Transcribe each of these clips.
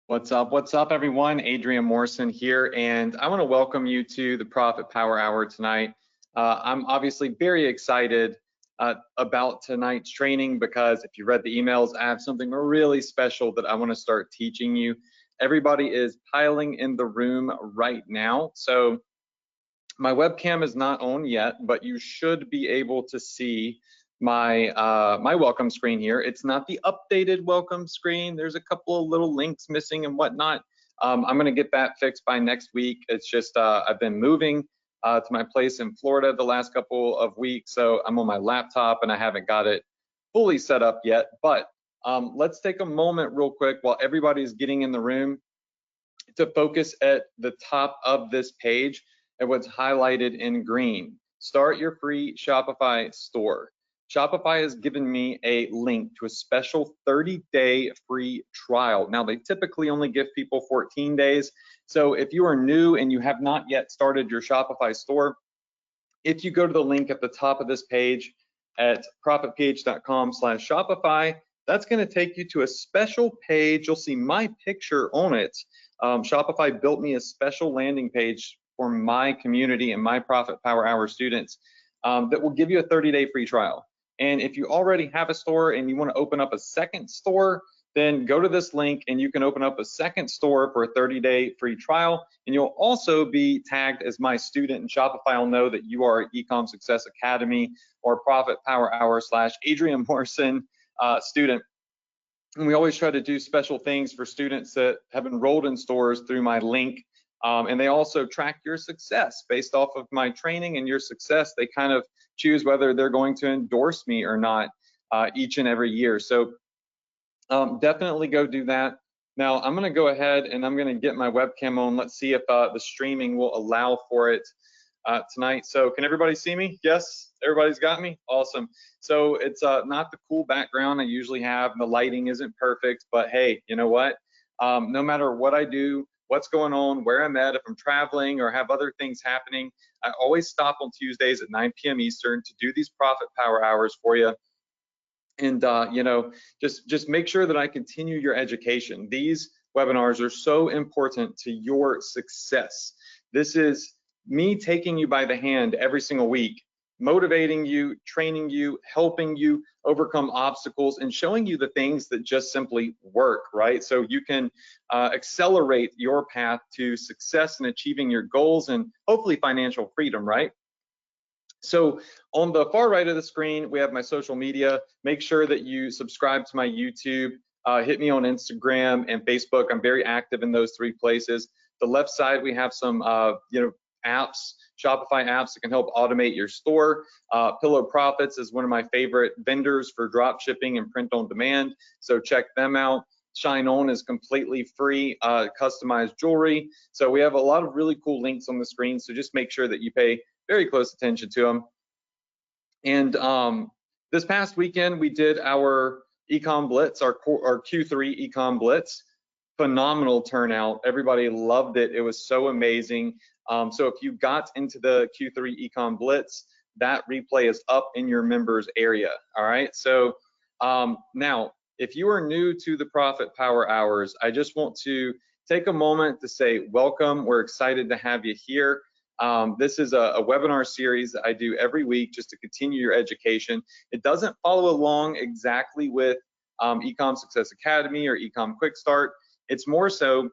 What's up? What's up, everyone? Adrian Morrison here, and I want to welcome you to the Profit Power Hour tonight. I'm obviously very excited about tonight's training because if you read the emails, I have something really special that I want to start teaching you. Everybody is piling in the room right now, so my webcam is not on yet, but you should be able to see my my welcome screen here. It's not the updated welcome screen. There's a couple of little links missing and whatnot. I'm gonna get that fixed by next week. It's just I've been moving to my place in Florida the last couple of weeks, so I'm on my laptop and I haven't got it fully set up yet. But let's take a moment real quick while everybody's getting in the room to focus at the top of this page at what's highlighted in green. Start your free Shopify store. Shopify has given me a link to a special 30-day free trial. Now, they typically only give people 14 days. So if you are new and you have not yet started your Shopify store, if you go to the link at the top of this page at profitph.com/Shopify, that's going to take you to a special page. You'll see my picture on it. Shopify built me a special landing page for my community and my Profit Power Hour students that will give you a 30-day free trial. And if you already have a store and you want to open up a second store, then go to this link and you can open up a second store for a 30-day free trial. And you'll also be tagged as my student, and Shopify will know that you are an Ecom Success Academy or Profit Power Hour / Adrian Morrison student. And we always try to do special things for students that have enrolled in stores through my link. And they also track your success based off of my training and your success. They kind of choose whether they're going to endorse me or not each and every year. So definitely go do that. Now I'm gonna go ahead and I'm gonna get my webcam on. Let's see if the streaming will allow for it tonight. So can everybody see me? Yes, everybody's got me? Awesome. So it's not the cool background I usually have. The lighting isn't perfect, but hey, you know what? No matter what I do, what's going on, where I'm at, if I'm traveling or have other things happening, I always stop on Tuesdays at 9 p.m. Eastern to do these Profit Power Hours for you. And you know, just make sure that I continue your education. These webinars are so important to your success. This is me taking you by the hand every single week, motivating you, training you, helping you overcome obstacles, and showing you the things that just simply work, right? So you can accelerate your path to success and achieving your goals and hopefully financial freedom, right? So on the far right of the screen, we have my social media. Make sure that you subscribe to my YouTube, hit me on Instagram and Facebook. I'm very active in those three places. The left side, we have some apps, Shopify apps that can help automate your store. Pillow Profits is one of my favorite vendors for drop shipping and print on demand, so check them out. Shine On is completely free, customized jewelry. So we have a lot of really cool links on the screen, so just make sure that you pay very close attention to them. And this past weekend, we did our Ecom Blitz, our Q3 Ecom Blitz. Phenomenal turnout. Everybody loved it. It was so amazing. So if you got into the Q3 Ecom Blitz, that replay is up in your members area. All right. So now, if you are new to the Profit Power Hours, I just want to take a moment to say welcome. We're excited to have you here. This is a webinar series that I do every week just to continue your education. It doesn't follow along exactly with Ecom Success Academy or Ecom Quick Start. It's more so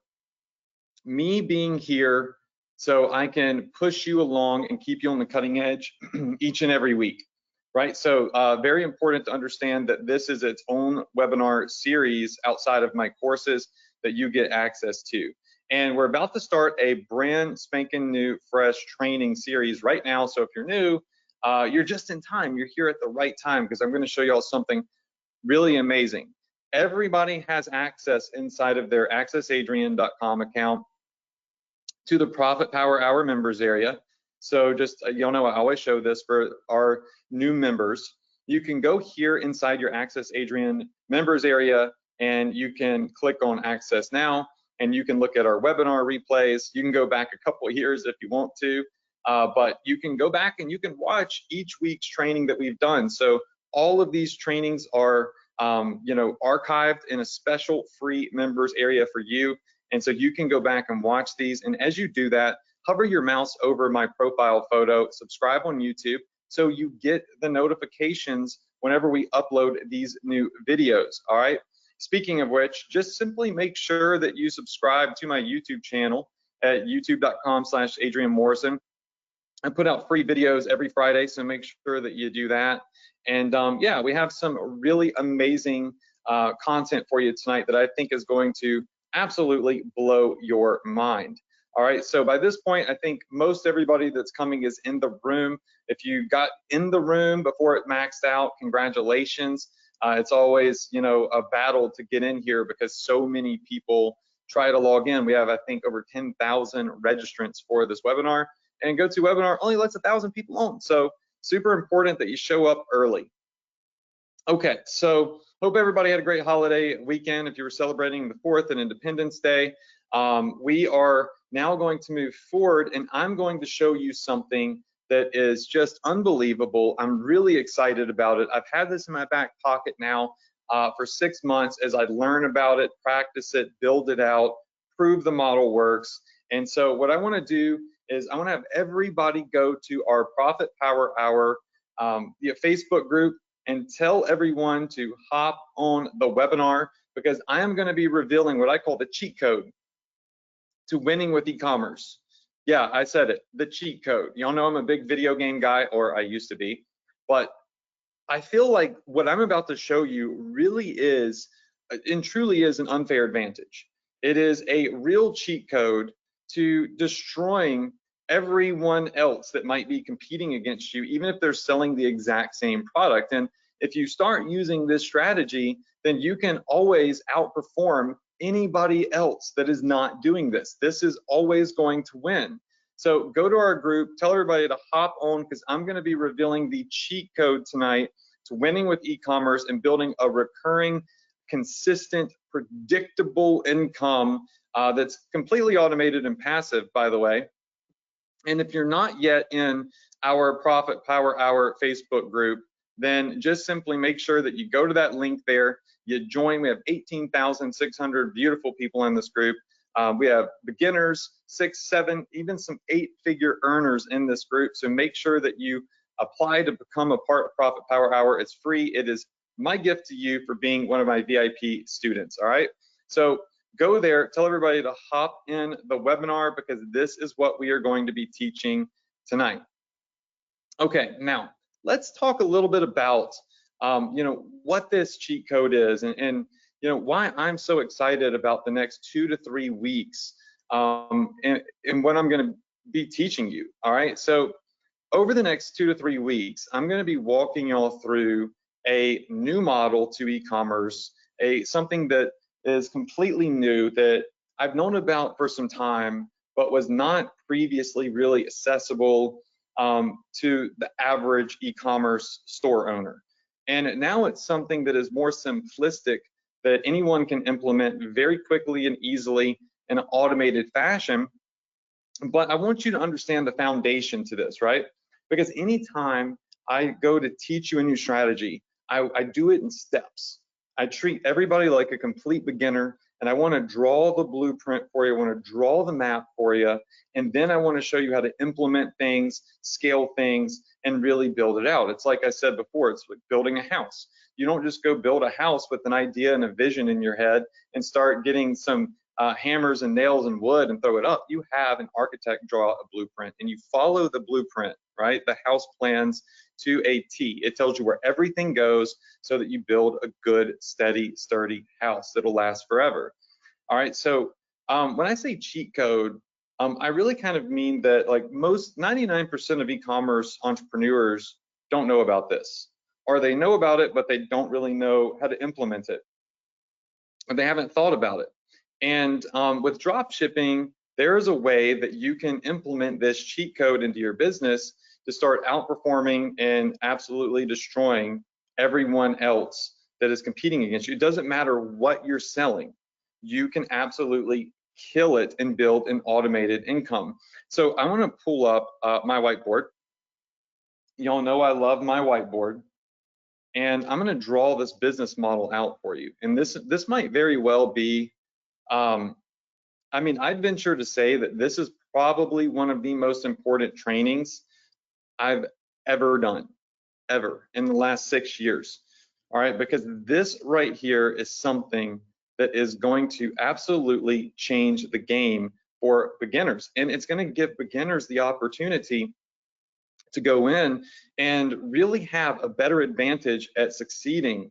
me being here so I can push you along and keep you on the cutting edge each and every week, right? So very important to understand that this is its own webinar series outside of my courses that you get access to. And we're about to start a brand spanking new, fresh training series right now. So if you're new, you're just in time. You're here at the right time because I'm going to show you all something really amazing. Everybody has access inside of their accessadrian.com account to the Profit Power Hour members area. So just, you'll know I always show this for our new members. You can go here inside your Access Adrian members area and you can click on Access Now and you can look at our webinar replays. You can go back a couple of years if you want to, but you can go back and you can watch each week's training that we've done. So all of these trainings are archived in a special free members area for you. And so you can go back and watch these. And as you do that, hover your mouse over my profile photo, subscribe on YouTube, so you get the notifications whenever we upload these new videos, all right? Speaking of which, just simply make sure that you subscribe to my YouTube channel at youtube.com/Adrian Morrison. I put out free videos every Friday, so make sure that you do that. And yeah, we have some really amazing content for you tonight that I think is going to absolutely blow your mind. All right, so by this point, I think most everybody that's coming is in the room. If you got in the room before it maxed out, congratulations. It's always, a battle to get in here because so many people try to log in. We have, I think, over 10,000 registrants for this webinar, and GoToWebinar only lets 1,000 people on. So super important that you show up early. Okay, so hope everybody had a great holiday weekend. If you were celebrating the 4th and Independence Day, we are now going to move forward, and I'm going to show you something that is just unbelievable. I'm really excited about it. I've had this in my back pocket now for 6 months as I learn about it, practice it, build it out, prove the model works. And so what I want to do is I want to have everybody go to our Profit Power Hour Facebook group and tell everyone to hop on the webinar, because I am going to be revealing what I call the cheat code to winning with e-commerce. Yeah, I said it, the cheat code. Y'all know I'm a big video game guy, or I used to be, but I feel like what I'm about to show you really is and truly is an unfair advantage. It is a real cheat code to destroying everyone else that might be competing against you, even if they're selling the exact same product. And if you start using this strategy, then you can always outperform anybody else that is not doing this. This is always going to win. So go to our group, tell everybody to hop on, because I'm going to be revealing the cheat code tonight to winning with e-commerce and building a recurring, consistent, predictable income that's completely automated and passive, by the way. And if you're not yet in our Profit Power Hour Facebook group, then just simply make sure that you go to that link there, you join. We have 18,600 beautiful people in this group. We have beginners, 6, 7, even some 8-figure earners in this group. So make sure that you apply to become a part of Profit Power Hour. It's free. It is my gift to you for being one of my VIP students, all right? So go there, tell everybody to hop in the webinar, because this is what we are going to be teaching tonight. Okay, now let's talk a little bit about what this cheat code is, and why I'm so excited about the next 2 to 3 weeks and what I'm going to be teaching you. All right, so over the next 2 to 3 weeks, I'm going to be walking y'all through a new model to e-commerce, something that is completely new that I've known about for some time, but was not previously really accessible to the average e-commerce store owner. And now it's something that is more simplistic, that anyone can implement very quickly and easily in an automated fashion. But I want you to understand the foundation to this, right? Because anytime I go to teach you a new strategy, I do it in steps. I treat everybody like a complete beginner, and I want to draw the blueprint for you. I want to draw the map for you, and then I want to show you how to implement things, scale things, and really build it out. It's like I said before, it's like building a house. You don't just go build a house with an idea and a vision in your head and start getting some hammers and nails and wood and throw it up. You have an architect draw a blueprint, and you follow the blueprint, right? The house plans to a T. It tells you where everything goes so that you build a good, steady, sturdy house that'll last forever. All right, so when I say cheat code, I really kind of mean that like most 99% of e-commerce entrepreneurs don't know about this, or they know about it, but they don't really know how to implement it, or they haven't thought about it. And with dropshipping, there is a way that you can implement this cheat code into your business to start outperforming and absolutely destroying everyone else that is competing against you. It doesn't matter what you're selling. You can absolutely kill it and build an automated income. So I want to pull up my whiteboard. Y'all know I love my whiteboard. and I'm going to draw this business model out for you. And this might very well be, I mean, I'd venture to say that this is probably one of the most important trainings I've ever done, ever, in the last 6 years. All right, because this right here is something that is going to absolutely change the game for beginners. And it's going to give beginners the opportunity to go in and really have a better advantage at succeeding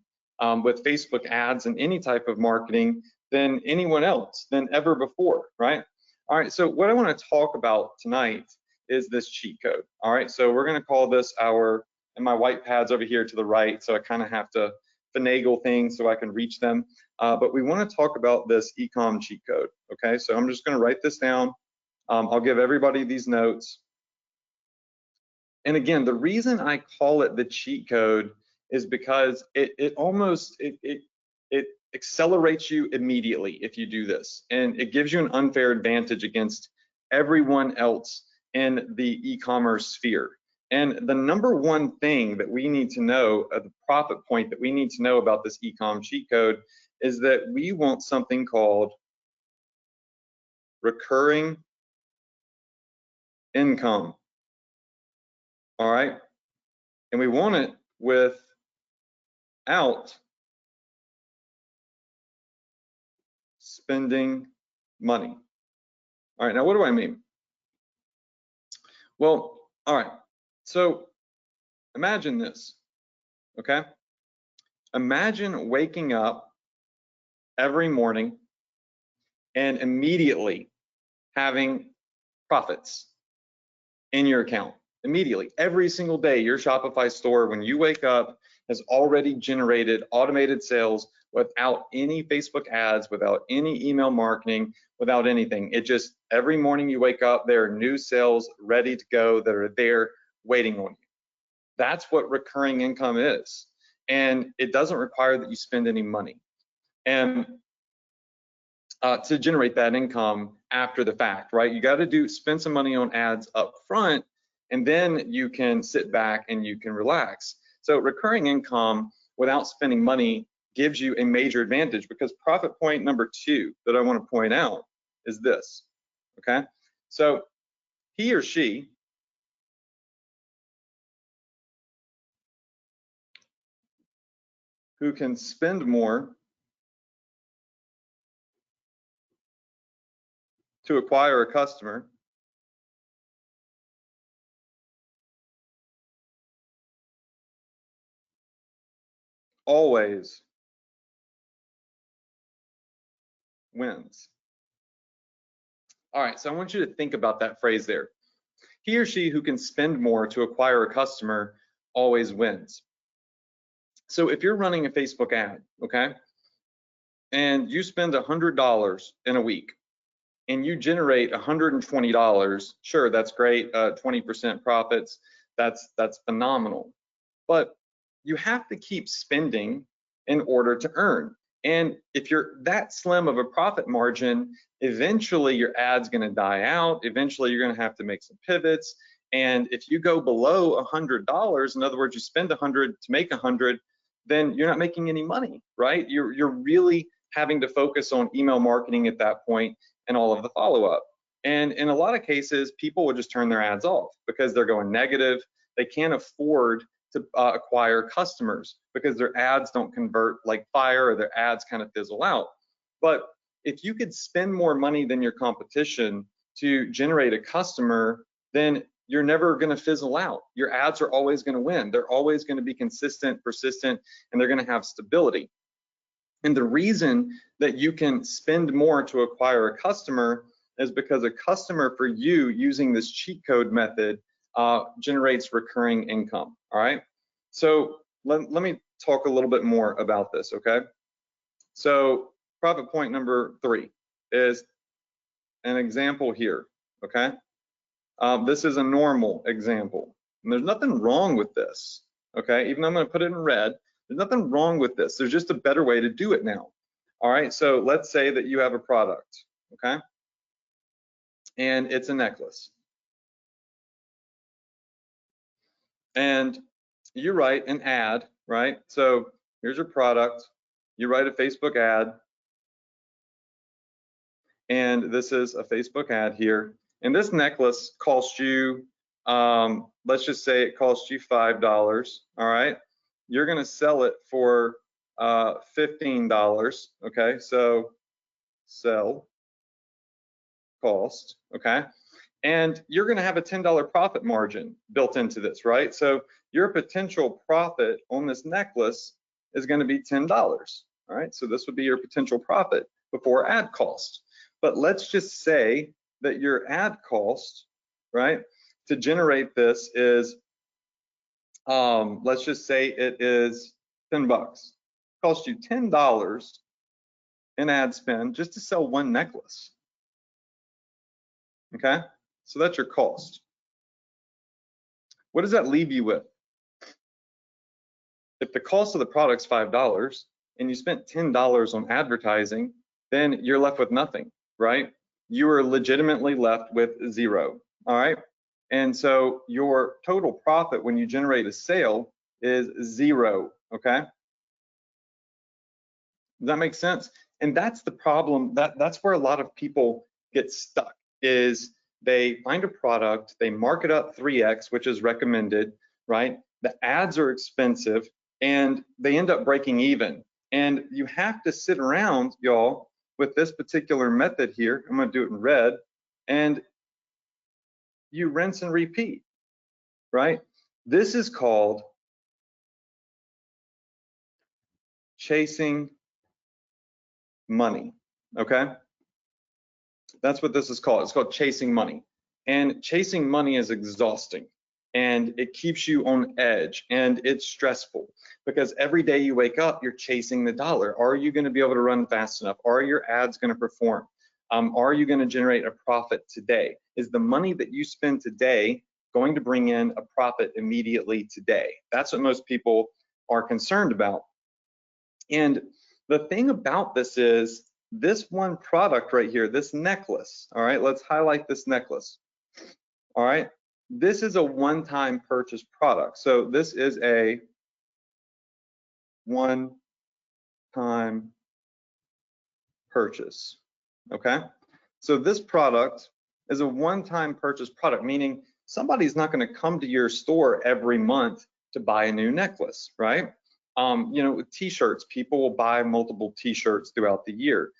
with Facebook ads and any type of marketing than anyone else, than ever before, right? All right, so what I want to talk about tonight is this cheat code. All right, so we're going to call this our, and my white pad's over here to the right, so I kind of have to finagle things so I can reach them. But we want to talk about this e-com cheat code. Okay, so I'm just going to write this down. I'll give everybody these notes. And again, the reason I call it the cheat code is because it accelerates you immediately if you do this, and it gives you an unfair advantage against everyone else in the e-commerce sphere. And the number one thing that we need to know, the profit point that we need to know about this e-com cheat code, is that we want something called recurring income. All right, and we want it without spending money. All right, now what do I mean? Well, all right, so imagine this, okay? Imagine waking up every morning and immediately having profits in your account. Immediately, every single day, your Shopify store, when you wake up, has already generated automated sales without any Facebook ads, without any email marketing, without anything. It just, every morning you wake up, there are new sales ready to go that are there waiting on you. That's what recurring income is. And it doesn't require that you spend any money. And to generate that income after the fact, right? You got to spend some money on ads up front, and then you can sit back and you can relax. So recurring income without spending money gives you a major advantage, because profit point number 2 that I want to point out is this, okay? So he or she who can spend more to acquire a customer always wins. All right, so I want you to think about that phrase there. He or she who can spend more to acquire a customer always wins. So if you're running a Facebook ad, okay, and you spend $100 in a week and you generate $120, sure, that's great, 20% profits, that's phenomenal. But you have to keep spending in order to earn. And if you're that slim of a profit margin, eventually your ad's going to die out. Eventually you're going to have to make some pivots. And if you go below $100, in other words, you spend 100 to make 100, then you're not making any money, right? You're really having to focus on email marketing at that point and all of the follow-up. And in a lot of cases, people will just turn their ads off because they're going negative. They can't afford to acquire customers because their ads don't convert like fire, or their ads kind of fizzle out. But if you could spend more money than your competition to generate a customer, then you're never going to fizzle out. Your ads are always going to win. They're always going to be consistent, persistent, and they're going to have stability. And the reason that you can spend more to acquire a customer is because a customer for you using this cheat code method generates recurring income. All right, so let me talk a little bit more about this, okay? So profit point number 3 is an example here, okay? This is a normal example, and there's nothing wrong with this, okay? Even though I'm going to put it in red, there's nothing wrong with this. There's just a better way to do it now. All right, so let's say that you have a product, okay? And it's a necklace. And you write an ad right? So here's your product. You write a Facebook ad, and this is a Facebook ad here. And this necklace cost you, let's just say it cost you $5, all right? You're gonna sell it for $15, okay? So sell cost, okay? And you're gonna have a $10 profit margin built into this, right? So your potential profit on this necklace is gonna be $10, all right? So this would be your potential profit before ad cost. But let's just say that your ad cost, right, to generate this is, let's just say it is 10 bucks. Cost you $10 in ad spend just to sell one necklace, okay? So that's your cost. What does that leave you with? If the cost of the product's $5 and you spent $10 on advertising, then you're left with nothing, right? You are legitimately left with zero, all right? And so your total profit when you generate a sale is zero, okay? Does that make sense? And that's the problem, that's where a lot of people get stuck, is they find a product, they mark it up 3x, which is recommended, right? The ads are expensive, and they end up breaking even. And you have to sit around, y'all, with this particular method here. I'm gonna do it in red, and you rinse and repeat, right? This is called chasing money, okay? That's what this is called. It's called chasing money. And chasing money is exhausting, and it keeps you on edge, and it's stressful because every day you wake up, you're chasing the dollar. Are you going to be able to run fast enough? Are your ads going to perform? Are you going to generate a profit today? Is the money that you spend today going to bring in a profit immediately today? That's what most people are concerned about. And the thing about this is, this one product right here, this necklace, all right, let's highlight this necklace, all right? This is a one-time purchase product. So this is a one-time purchase, okay? So this product is a one-time purchase product, meaning somebody's not gonna come to your store every month to buy a new necklace, right? You know, with t-shirts, people will buy multiple t-shirts throughout the year.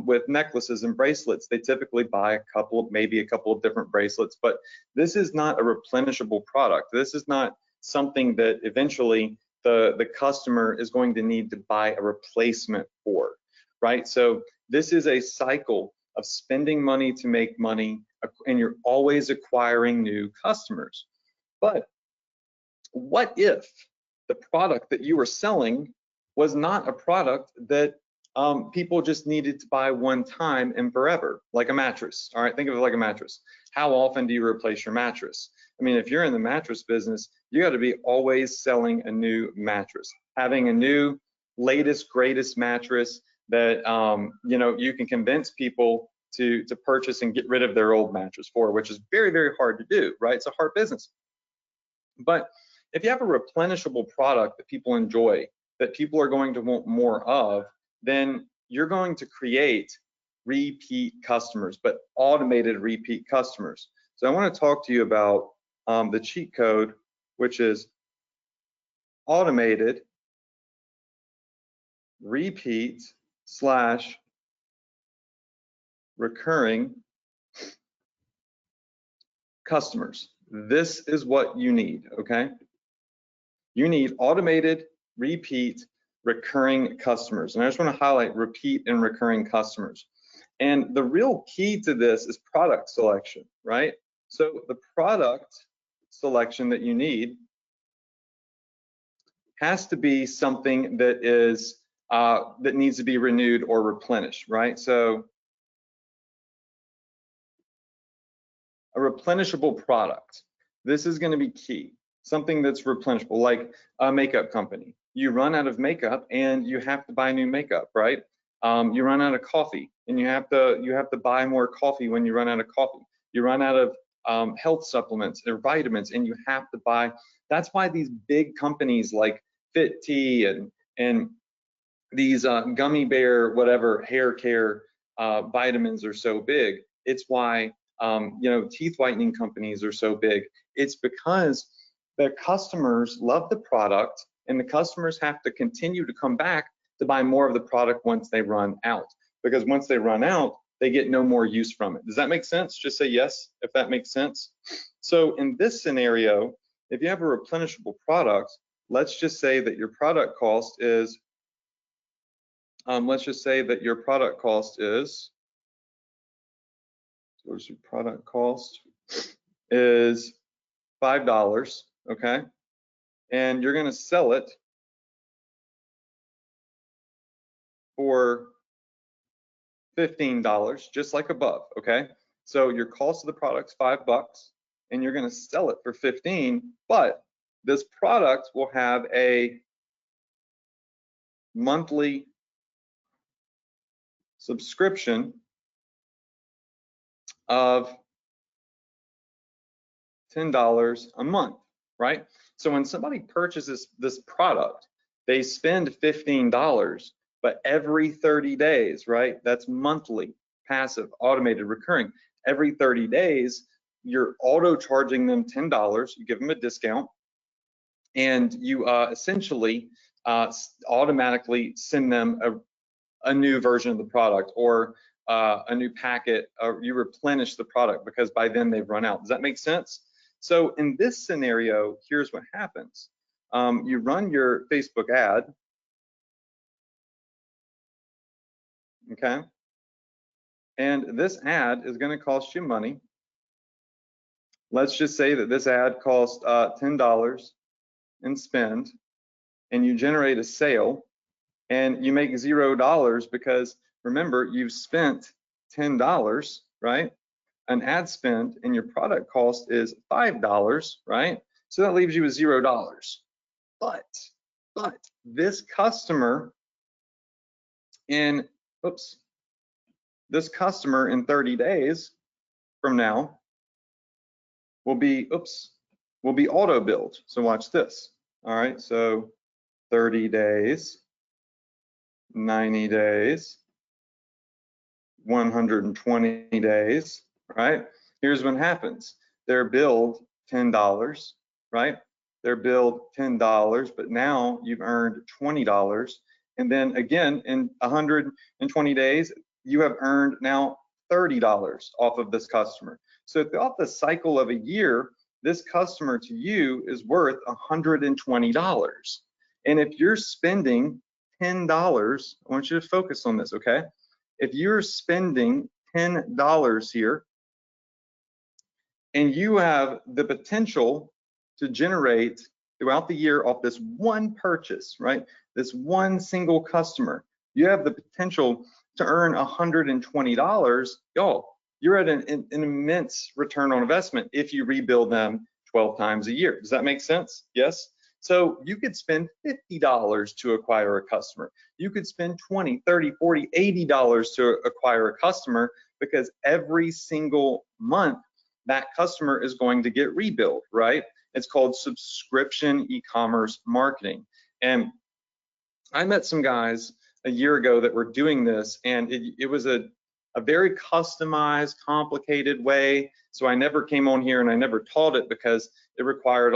With necklaces and bracelets, they typically buy maybe a couple of different bracelets, but this is not a replenishable product. This is not something that eventually the customer is going to need to buy a replacement for, right? So this is a cycle of spending money to make money, and you're always acquiring new customers. But what if the product that you were selling was not a product that people just needed to buy one time and forever, like a mattress? All right, think of it like a mattress. How often do you replace your mattress? I mean, if you're in the mattress business, you got to be always selling a new mattress, having a new, latest, greatest mattress that you know, you can convince people to purchase and get rid of their old mattress for, which is very, very hard to do, right? It's a hard business. But if you have a replenishable product that people enjoy, that people are going to want more of, then you're going to create repeat customers, but automated repeat customers. So I want to talk to you about the cheat code, which is automated repeat / recurring customers. This is what you need, okay? You need automated, repeat, recurring customers. And I just want to highlight repeat and recurring customers. And the real key to this is product selection, right? So the product selection that you need has to be something that is that needs to be renewed or replenished, right? So a replenishable product. This is going to be key. Something that's replenishable, like a makeup company. You run out of makeup and you have to buy new makeup, right? You run out of coffee and you have to buy more coffee when you run out of coffee. You run out of health supplements or vitamins and you have to buy. That's why these big companies like Fit Tea and these gummy bear, whatever, hair care vitamins are so big. It's why, teeth whitening companies are so big. It's because the customers love the product, and the customers have to continue to come back to buy more of the product once they run out. Because once they run out, they get no more use from it. Does that make sense? Just say yes if that makes sense. So in this scenario, if you have a replenishable product, let's just say that your product cost is, where's your product cost is $5, okay? And you're gonna sell it for $15, just like above, okay? So your cost of the product's $5, and you're gonna sell it for 15, but this product will have a monthly subscription of $10 a month, right? So when somebody purchases this product, they spend $15, but every 30 days, right? That's monthly, passive, automated, recurring. Every 30 days, you're auto charging them $10, you give them a discount, and you essentially automatically send them a new version of the product, or a new packet, or you replenish the product because by then they've run out. Does that make sense? So in this scenario, here's what happens. You run your Facebook ad, okay? And this ad is gonna cost you money. Let's just say that this ad costs $10 in spend, and you generate a sale, and you make $0 because remember, you've spent $10, right? An ad spend, and your product cost is $5, right? So that leaves you with $0. But this customer in 30 days from now will be auto billed. So watch this. All right, so 30 days, 90 days, 120 days, right? Here's what happens. They're billed $10, right? They're billed $10, but now you've earned $20. And then again, in 120 days, you have earned now $30 off of this customer. So throughout the cycle of a year, this customer to you is worth $120. And if you're spending $10, I want you to focus on this, okay? If you're spending $10 here, and you have the potential to generate throughout the year off this one purchase, right? This one single customer, you have the potential to earn $120. Y'all, you're at an immense return on investment if you rebuild them 12 times a year. Does that make sense? Yes? So you could spend $50 to acquire a customer. You could spend $20, $30, $40, $80 to acquire a customer, because every single month that customer is going to get rebilled, right? It's called subscription e-commerce marketing. And I met some guys a year ago that were doing this, and it was a very customized, complicated way. So I never came on here and I never taught it because it required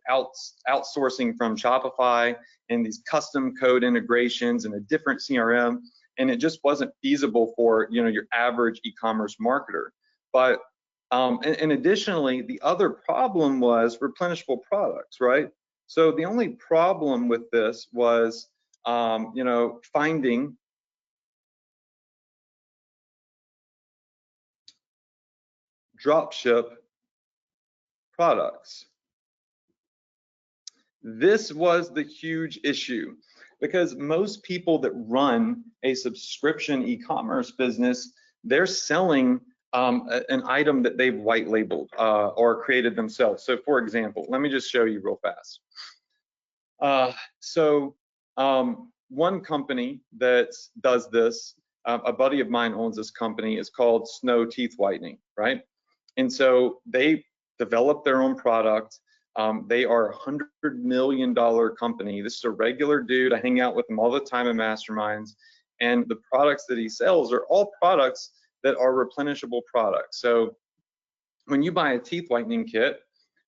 outsourcing from Shopify and these custom code integrations and a different CRM, and it just wasn't feasible for your average e-commerce marketer. But and additionally, the other problem was replenishable products, right? So the only problem with this was finding dropship products. This was the huge issue, because most people that run a subscription e-commerce business, they're selling an item that they've white labeled or created themselves. So for example, let me just show you real fast. One company that does this, a buddy of mine owns this company, is called Snow Teeth Whitening, right? And so they developed their own product. They are a $100 million company. This is a regular dude. I hang out with him all the time in masterminds, and the products that he sells are all products that are replenishable products. So when you buy a teeth whitening kit,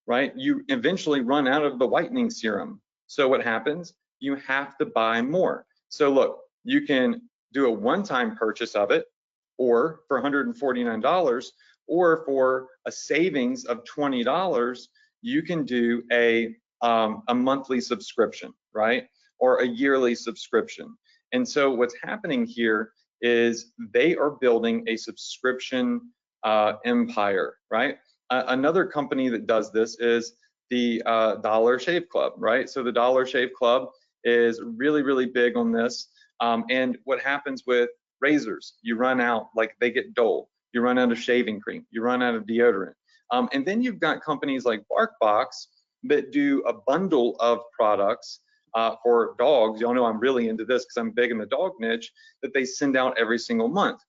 right, you eventually run out of the whitening serum. So what happens? You have to buy more. So look, you can do a one-time purchase of it, or for $149, or for a savings of $20, you can do a monthly subscription, right, or a yearly subscription. And so what's happening here is they are building a subscription empire, right? Another company that does this is the Dollar Shave Club, right? So the Dollar Shave Club is really, really big on this. And what happens with razors, you run out, like they get dull, you run out of shaving cream, you run out of deodorant. And then you've got companies like BarkBox that do a bundle of products for dogs. Y'all know I'm really into this because I'm big in the dog niche, that they send out every single month.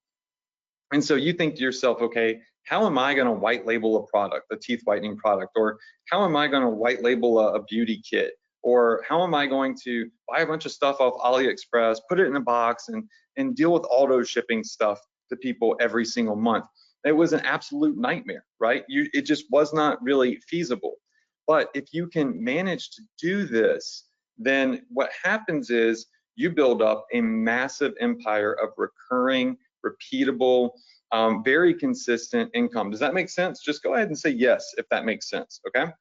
And so you think to yourself, okay, how am I going to white label a product, a teeth whitening product? Or how am I going to white label a beauty kit? Or how am I going to buy a bunch of stuff off AliExpress, put it in a box, and deal with auto shipping stuff to people every single month? It was an absolute nightmare, right? It just was not really feasible. But if you can manage to do this, then what happens is you build up a massive empire of recurring, repeatable, very consistent income. Does that make sense? Just go ahead and say yes if that makes sense, okay?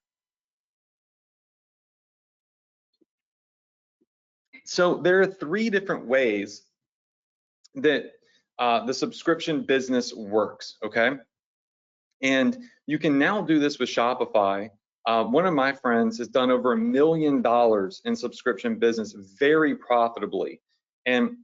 So there are 3 different ways that the subscription business works, okay? And you can now do this with Shopify. One of my friends has done over $1 million in subscription business very profitably. And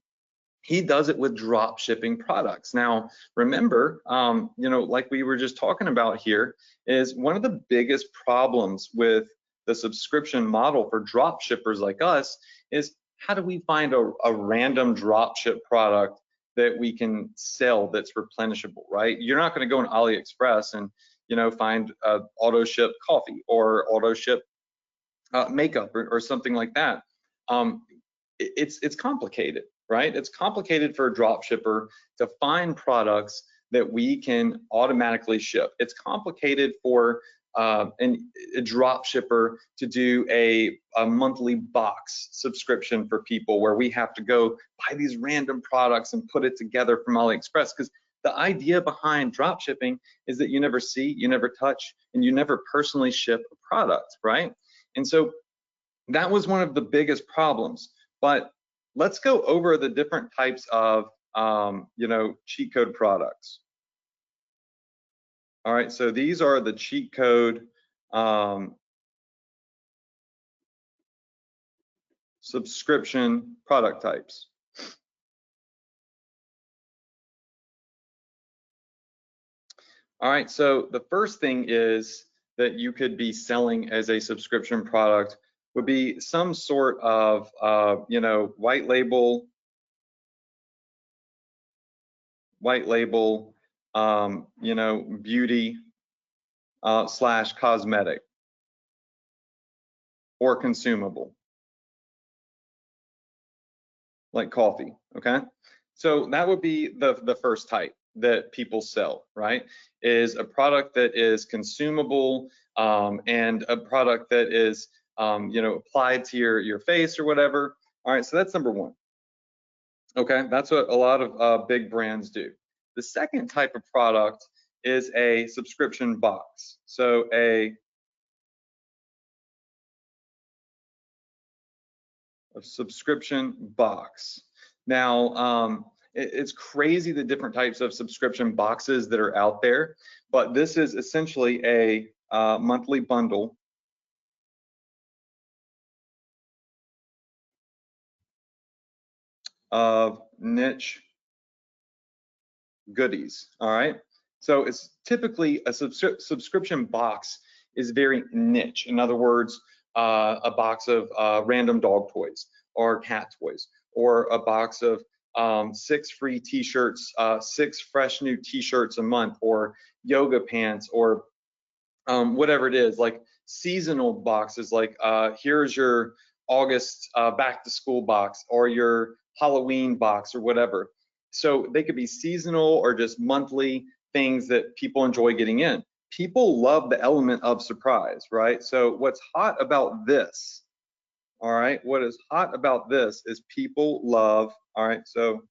he does it with drop shipping products. Now, remember, like we were just talking about here, is one of the biggest problems with the subscription model for drop shippers like us is, how do we find a random drop ship product that we can sell that's replenishable, right? You're not going to go on AliExpress and find auto ship coffee or auto ship makeup or something like that. It's complicated, right? It's complicated for a drop shipper to find products that we can automatically ship. It's complicated for a drop shipper to do a monthly box subscription for people, where we have to go buy these random products and put it together from AliExpress. Because the idea behind drop shipping is that you never see, you never touch, and you never personally ship a product, right? And so that was one of the biggest problems. But let's go over the different types of cheat code products. All right, so these are the cheat code subscription product types. All right, so the first thing is that you could be selling as a subscription product would be some sort of white label, beauty slash cosmetic or consumable, like coffee, okay? So that would be the first type that people sell, right? Is a product that is consumable and a product that is applied to your face or whatever. All right, so that's number one. Okay, that's what a lot of big brands do. The second type of product is a subscription box. So a subscription box. Now, it's crazy the different types of subscription boxes that are out there, but this is essentially a monthly bundle of niche goodies. All right, so it's typically a subscription box is very niche. In other words, a box of random dog toys or cat toys, or a box of 6 free t-shirts, 6 fresh new t-shirts a month, or yoga pants, or whatever it is, like seasonal boxes, like here's your August back to school box or your Halloween box or whatever. So they could be seasonal or just monthly things that people enjoy getting in. People love the element of surprise, right? So what's hot about this, all right, what is hot about this is people love, all right, so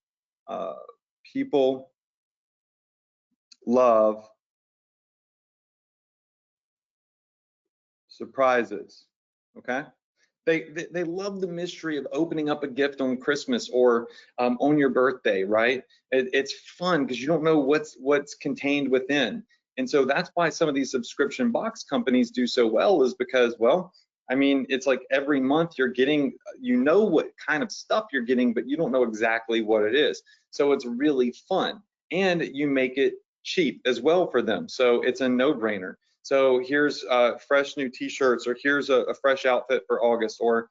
people love surprises, okay? They love the mystery of opening up a gift on Christmas or on your birthday, right? It's fun because you don't know what's contained within. And so that's why some of these subscription box companies do so well, is because, well, I mean, it's like every month you're getting, you know what kind of stuff you're getting, but you don't know exactly what it is. So it's really fun. And you make it cheap as well for them. So it's a no-brainer. So here's fresh new T-shirts, or here's a fresh outfit for August, or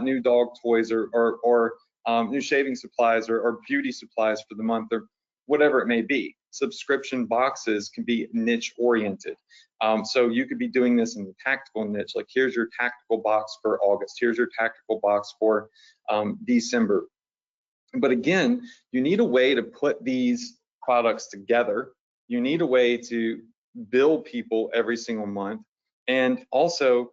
new dog toys, or new shaving supplies, or beauty supplies for the month, or whatever it may be. Subscription boxes can be niche oriented. So you could be doing this in the tactical niche, like here's your tactical box for August, here's your tactical box for December. But again, you need a way to put these products together. You need a way to bill people every single month. And also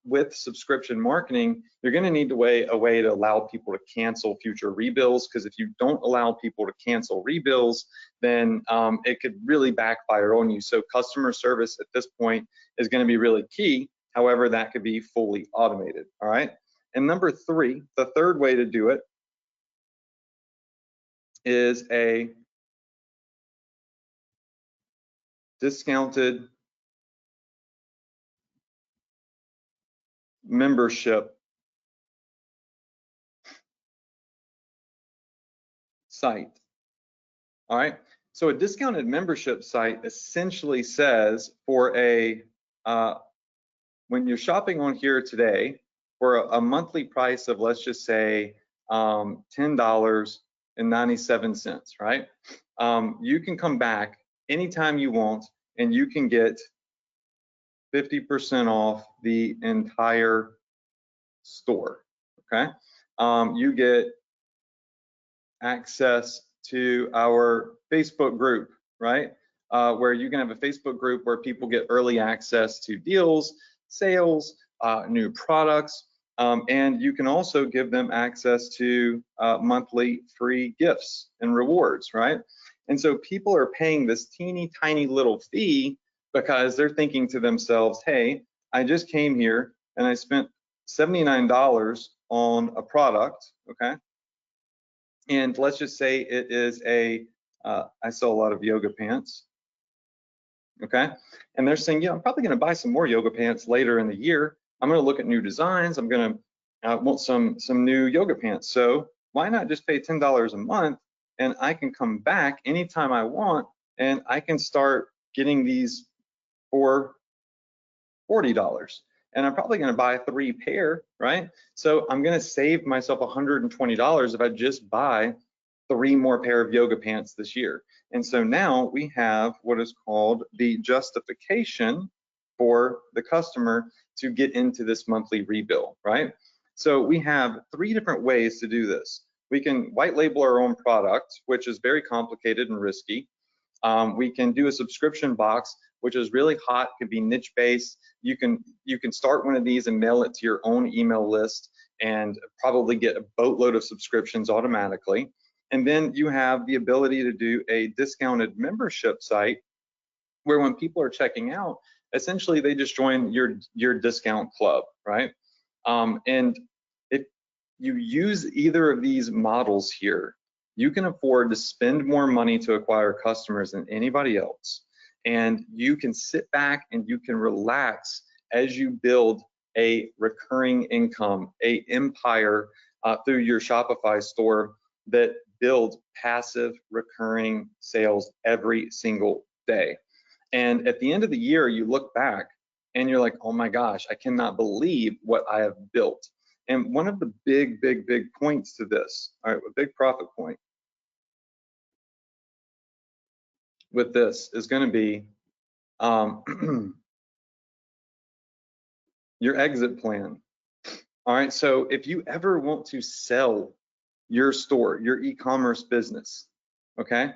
with subscription marketing, you're going to need a way to allow people to cancel future rebills, because if you don't allow people to cancel rebills, then it could really backfire on you. So customer service at this point is going to be really key. However, that could be fully automated. All right. And number three, the third way to do it is a discounted membership site. All right. So a discounted membership site essentially says for a when you're shopping on here today for a monthly price of, let's just say $10.97, right? You can come back anytime you want and you can get 50% off the entire store. Okay. You get access to our Facebook group, right? Where you can have a Facebook group where people get early access to deals, sales, new products, and you can also give them access to monthly free gifts and rewards, right? And so people are paying this teeny tiny little fee because they're thinking to themselves, hey, I just came here and I spent $79 on a product, okay? And let's just say it is I sell a lot of yoga pants, okay? And they're saying, yeah, I'm probably gonna buy some more yoga pants later in the year. I'm gonna look at new designs. I'm gonna want some new yoga pants. So why not just pay $10 a month and I can come back anytime I want and I can start getting these for $40. And I'm probably gonna buy 3 pair, right? So I'm gonna save myself $120 if I just buy 3 more pair of yoga pants this year. And so now we have what is called the justification for the customer to get into this monthly rebill, right? So we have 3 different ways to do this. We can white label our own product, which is very complicated and risky. We can do a subscription box, which is really hot, could be niche based. You can start one of these and mail it to your own email list and probably get a boatload of subscriptions automatically. And then you have the ability to do a discounted membership site where when people are checking out, essentially they just join your discount club, right? And if you use either of these models here, you can afford to spend more money to acquire customers than anybody else. And you can sit back and you can relax as you build a recurring income, a empire through your Shopify store that builds passive recurring sales every single day. And at the end of the year, you look back and you're like, oh my gosh, I cannot believe what I have built. And one of the big points to this, all right, a big profit point with this is going to be your exit plan. All right, so if you ever want to sell your store, your e-commerce business, okay?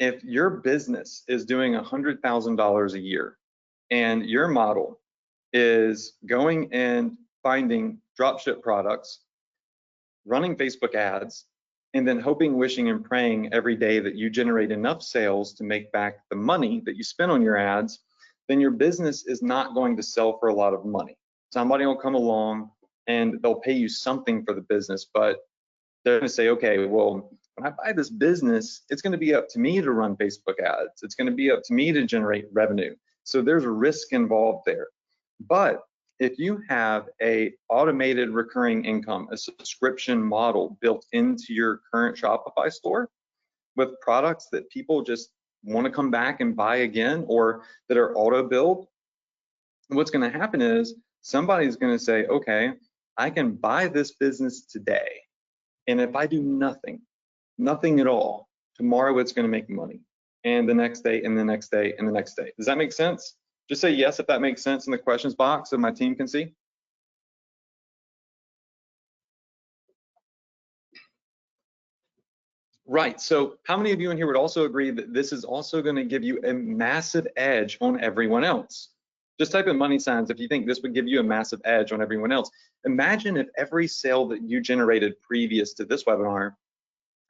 If your business is doing $100,000 a year and your model is going and finding dropship products, running Facebook ads, and then hoping, wishing, and praying every day that you generate enough sales to make back the money that you spent on your ads, then your business is not going to sell for a lot of money. Somebody will come along and they'll pay you something for the business, but they're going to say, okay, well, when I buy this business, it's going to be up to me to run Facebook ads. It's going to be up to me to generate revenue. So there's a risk involved there. But if you have a automated recurring income, a subscription model built into your current Shopify store with products that people just want to come back and buy again, or that are auto build, what's going to happen is somebody's going to say, okay, I can buy this business today, and if I do nothing at all, tomorrow it's going to make money, and the next day, and the next day, and the next day. Does that make sense? Just say yes if that makes sense in the questions box so my team can see. Right, so how many of you in here would also agree that this is also going to give you a massive edge on everyone else? Just type in money signs if you think this would give you a massive edge on everyone else. Imagine if every sale that you generated previous to this webinar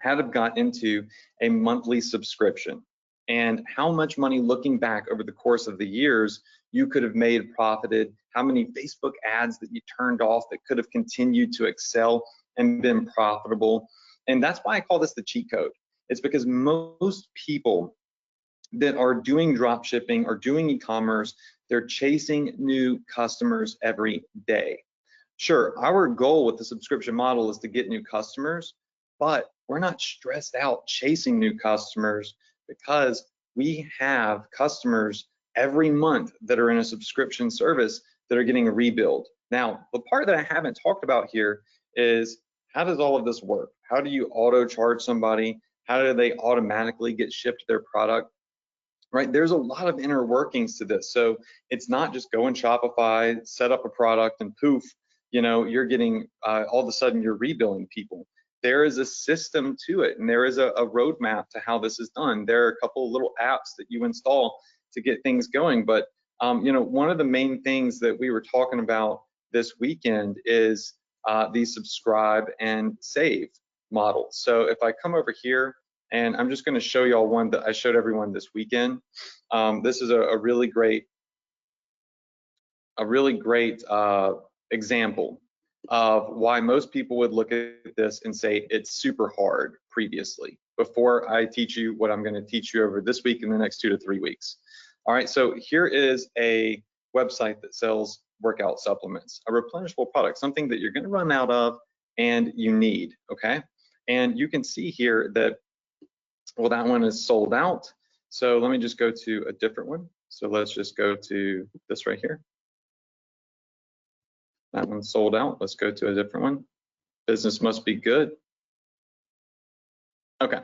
had have got into a monthly subscription, and how much money, looking back over the course of the years, you could have made, profited, how many Facebook ads that you turned off that could have continued to excel and been profitable. And that's why I call this the cheat code. It's because most people that are doing drop shipping or doing e-commerce, they're chasing new customers every day. Sure, our goal with the subscription model is to get new customers, but we're not stressed out chasing new customers because we have customers every month that are in a subscription service that are getting a rebuild. Now, the part that I haven't talked about here is, how does all of this work? How do you auto charge somebody? How do they automatically get shipped their product? Right, there's a lot of inner workings to this. So it's not just go in Shopify, set up a product, and poof, you know, you're getting all of a sudden you're rebilling people. There is a system to it, and there is a roadmap to how this is done. There are a couple of little apps that you install to get things going. But you know, one of the main things that we were talking about this weekend is the subscribe and save model. So if I come over here, and I'm just going to show y'all one that I showed everyone this weekend. This is a really great example of why most people would look at this and say it's super hard previously, before I teach you what I'm going to teach you over this week and the next 2 to 3 weeks. All right, so here is a website that sells workout supplements, a replenishable product, something that you're going to run out of and you need, okay? And you can see here that, well, that one is sold out. So let me just go to a different one. So let's just go to this right here. That one's sold out. Let's go to a different one. Business must be good. Okay,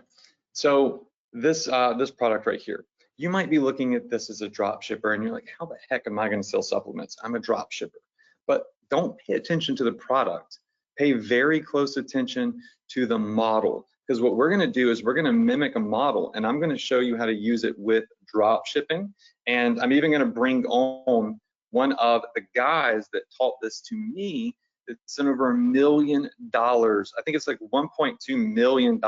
so this product right here, you might be looking at this as a drop shipper and you're like, how the heck am I going to sell supplements? I'm a drop shipper. But don't pay attention to the product. Pay very close attention to the model, because what we're going to do is we're going to mimic a model, and I'm going to show you how to use it with drop shipping. And I'm even going to bring on one of the guys that taught this to me. It's in over $1 million. I think it's like $1.2 million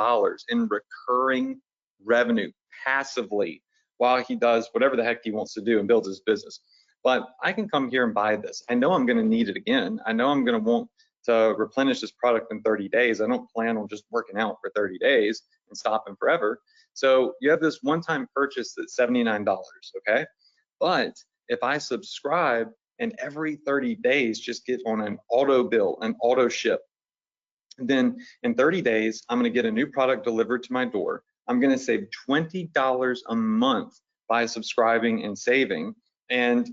in recurring revenue passively while he does whatever the heck he wants to do and builds his business. But I can come here and buy this. I know I'm going to need it again. I know I'm going to want to replenish this product in 30 days. I don't plan on just working out for 30 days and stopping forever. So you have this one-time purchase that's $79, okay? But if I subscribe and every 30 days just get on an auto bill, an auto ship, then in 30 days, I'm going to get a new product delivered to my door. I'm going to save $20 a month by subscribing and saving. And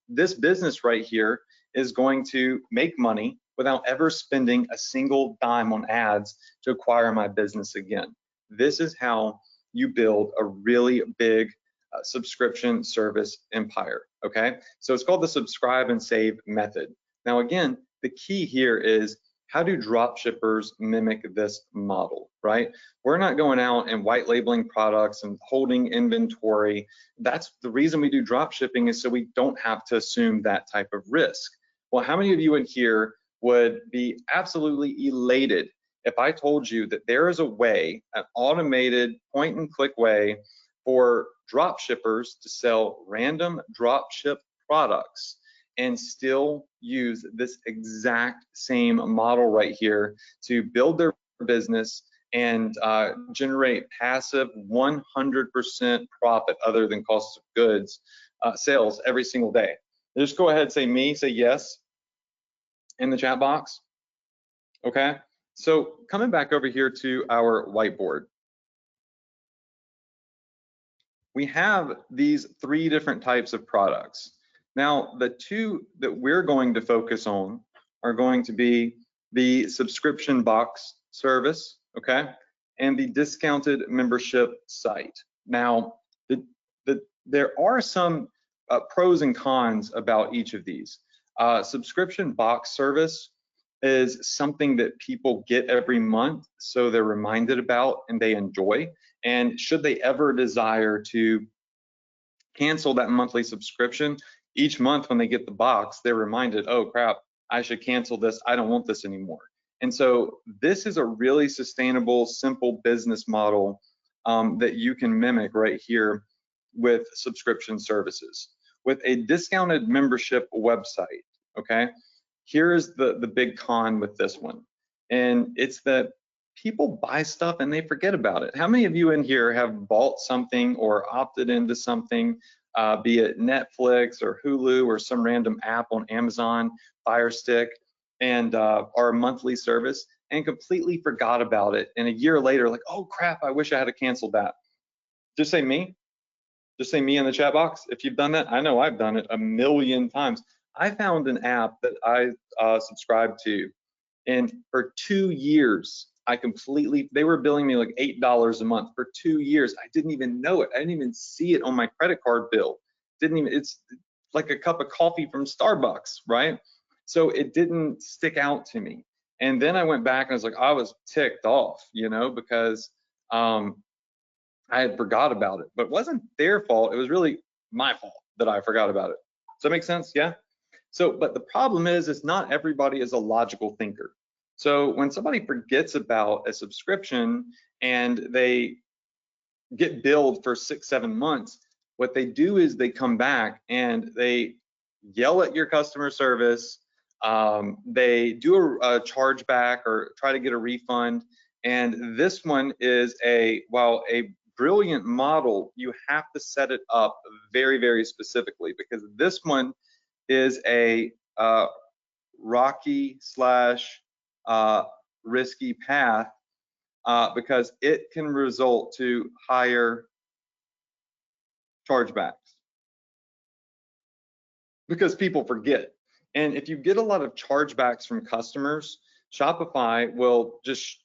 this business right here is going to make money without ever spending a single dime on ads to acquire my business again. This is how you build a really big subscription service empire, okay? So it's called the subscribe and save method. Now, again, the key here is, how do drop shippers mimic this model, right? We're not going out and white labeling products and holding inventory. That's the reason we do drop shipping, is so we don't have to assume that type of risk. Well, how many of you in here would be absolutely elated if I told you that there is a way, an automated point and click way for drop shippers to sell random drop ship products and still use this exact same model right here to build their business and generate passive 100% profit other than cost of goods sales every single day? Just go ahead and say me, say yes in the chat box. Okay, so coming back over here to our whiteboard, we have these 3 different types of products. Now, the 2 that we're going to focus on are going to be the subscription box service, okay, and the discounted membership site. Now, there are some pros and cons about each of these. Subscription box service is something that people get every month, so they're reminded about and they enjoy. And should they ever desire to cancel that monthly subscription, each month when they get the box, they're reminded, oh crap, I should cancel this, I don't want this anymore. And so this is a really sustainable, simple business model that you can mimic right here with subscription services. With a discounted membership website, okay, here's the big con with this one. And it's that people buy stuff and they forget about it. How many of you in here have bought something or opted into something, be it Netflix or Hulu or some random app on Amazon, Fire Stick, and our monthly service, and completely forgot about it? And a year later, like, oh crap, I wish I had canceled that. Just say me. Just say me in the chat box if you've done that. I know I've done it a million times. I found an app that I subscribed to, and for 2 years, they were billing me like $8 a month for 2 years. I didn't even know it. I didn't even see it on my credit card bill. It's like a cup of coffee from Starbucks, right? So it didn't stick out to me. And then I went back and I was like, I was ticked off, because I had forgot about it, but it wasn't their fault. It was really my fault that I forgot about it. Does that make sense? Yeah. So, but the problem is not everybody is a logical thinker. So when somebody forgets about a subscription and they get billed for 6-7 months, what they do is they come back and they yell at your customer service. They do a chargeback or try to get a refund. And this one is a brilliant model, you have to set it up very, very specifically, because this one is a rocky / risky path because it can result to higher chargebacks because people forget. And if you get a lot of chargebacks from customers, Shopify will just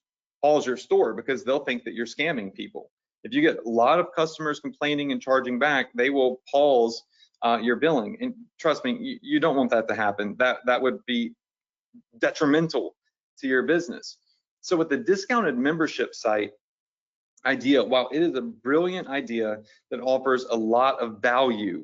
pause your store because they'll think that you're scamming people. If you get a lot of customers complaining and charging back, they will pause your billing. And trust me, you don't want that to happen. That would be detrimental to your business. So with the discounted membership site idea, while it is a brilliant idea that offers a lot of value,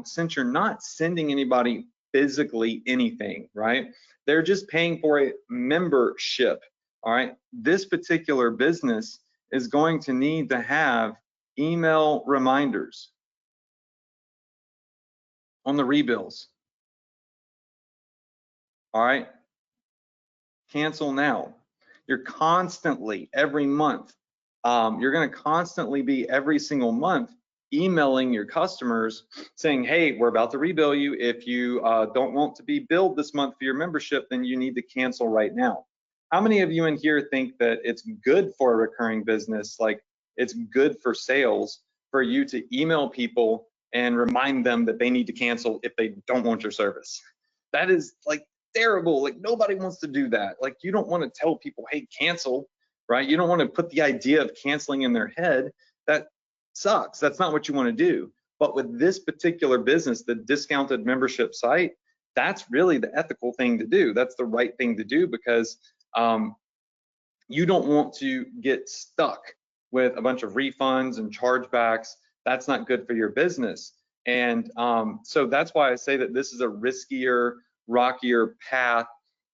since you're not sending anybody physically anything, right? They're just paying for a membership, all right? This particular business is going to need to have email reminders on the rebills. All right, cancel now. You're constantly, every month, you're gonna constantly be every single month emailing your customers saying, hey, we're about to rebill you. If you don't want to be billed this month for your membership, then you need to cancel right now. How many of you in here think that it's good for a recurring business, like it's good for sales, for you to email people and remind them that they need to cancel if they don't want your service? That is like terrible. Like nobody wants to do that. Like you don't want to tell people, hey, cancel, right? You don't want to put the idea of canceling in their head. That Sucks. That's not what you want to do. But with this particular business, the discounted membership site, that's really the ethical thing to do. That's the right thing to do, because you don't want to get stuck with a bunch of refunds and chargebacks. That's not good for your business. And so that's why I say that this is a riskier, rockier path.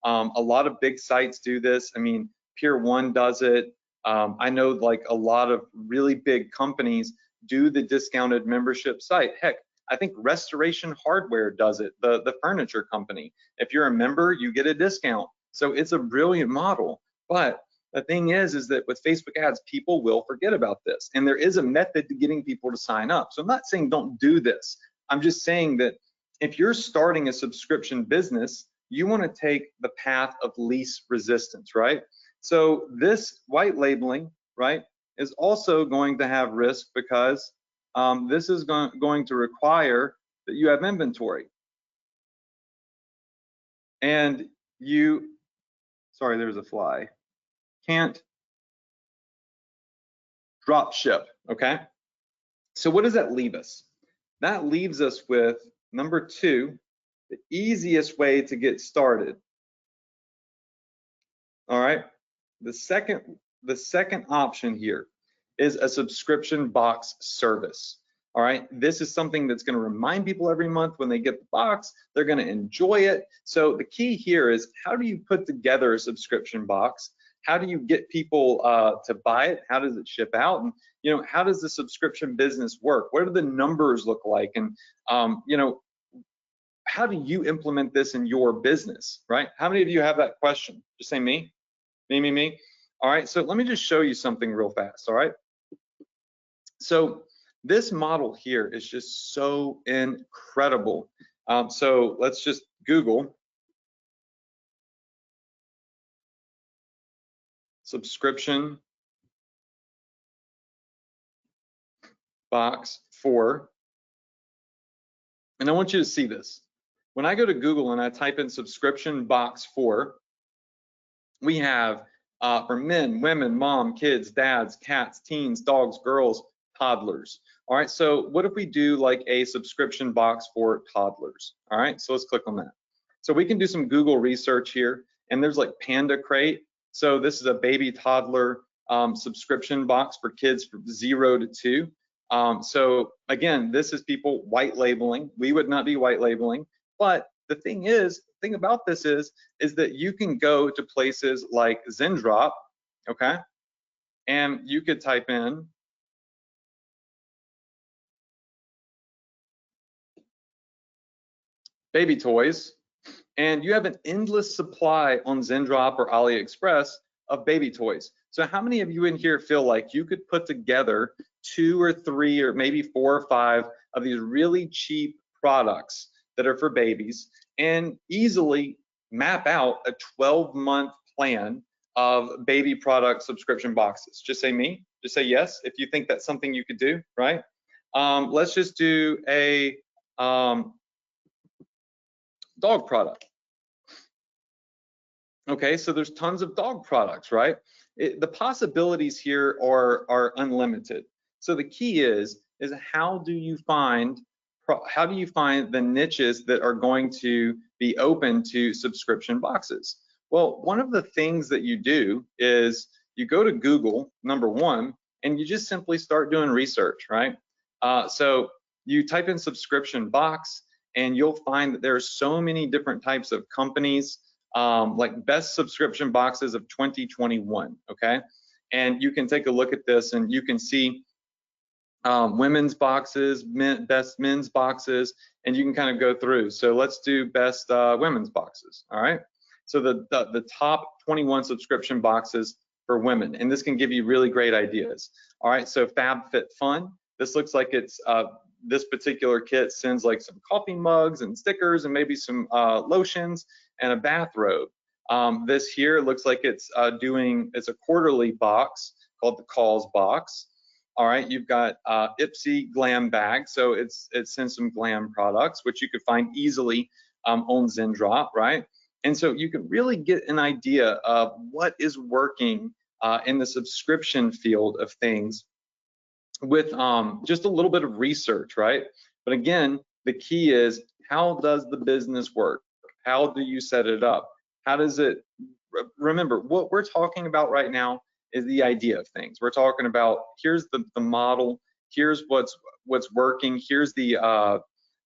A lot of big sites do this. I mean, Pier 1 does it. I know like a lot of really big companies do the discounted membership site. Heck, I think Restoration Hardware does it, the furniture company. If you're a member, you get a discount. So it's a brilliant model. But the thing is that with Facebook ads, people will forget about this. And there is a method to getting people to sign up. So I'm not saying don't do this. I'm just saying that if you're starting a subscription business, you want to take the path of least resistance, right? So this white labeling, right, is also going to have risk, because this is going to require that you have inventory. And you, sorry, there's a fly, can't drop ship, okay? So what does that leave us? That leaves us with number 2, the easiest way to get started. All right, the second option here is a subscription box service. All right, this is something that's going to remind people every month when they get the box, they're going to enjoy it. So the key here is, how do you put together a subscription box? How do you get people to buy it? How does it ship out? And you know, how does the subscription business work? What do the numbers look like? And you know, how do you implement this in your business, right? How many of you have that question? Just say me, me. All right, so let me just show you something real fast, all right? So this model here is just so incredible. So let's just Google subscription box 4. And I want you to see this. When I go to Google and I type in subscription box 4, we have for men, women, mom, kids, dads, cats, teens, dogs, girls, toddlers. All right, so what if we do like a subscription box for toddlers? All right, so let's click on that. So we can do some Google research here, and there's like Panda Crate. So this is a baby toddler subscription box for kids from 0 to 2. So again, this is people white labeling. We would not be white labeling, but the thing about this is that you can go to places like Zendrop, okay, and you could type in baby toys, and you have an endless supply on Zendrop or AliExpress of baby toys. So how many of you in here feel like you could put together 2 or 3 or maybe 4 or 5 of these really cheap products that are for babies and easily map out a 12-month plan of baby product subscription boxes? Just say me, just say yes if you think that's something you could do, right? Let's just do a dog product. Okay, so there's tons of dog products, right? The possibilities here are unlimited. So the key is how do you find the niches that are going to be open to subscription boxes? Well, one of the things that you do is you go to Google, number 1, and you just simply start doing research, right? So you type in subscription box, and you'll find that there are so many different types of companies, like best subscription boxes of 2021, okay? And you can take a look at this and you can see women's boxes, best men's boxes, and you can kind of go through. So let's do best women's boxes, all right? So the top 21 subscription boxes for women, and this can give you really great ideas. All right, so FabFitFun, this looks like it's this particular kit sends like some coffee mugs and stickers and maybe some lotions and a bathrobe. This here looks like it's a quarterly box called the Calls box. All right, you've got Ipsy Glam Bag, so it sends some glam products, which you could find easily on Zendrop, right? And so you can really get an idea of what is working in the subscription field of things with just a little bit of research, right? But again, the key is, how does the business work? How do you set it up? How does it, remember, what we're talking about right now is the idea of things. We're talking about, here's the model, here's what's working, here's the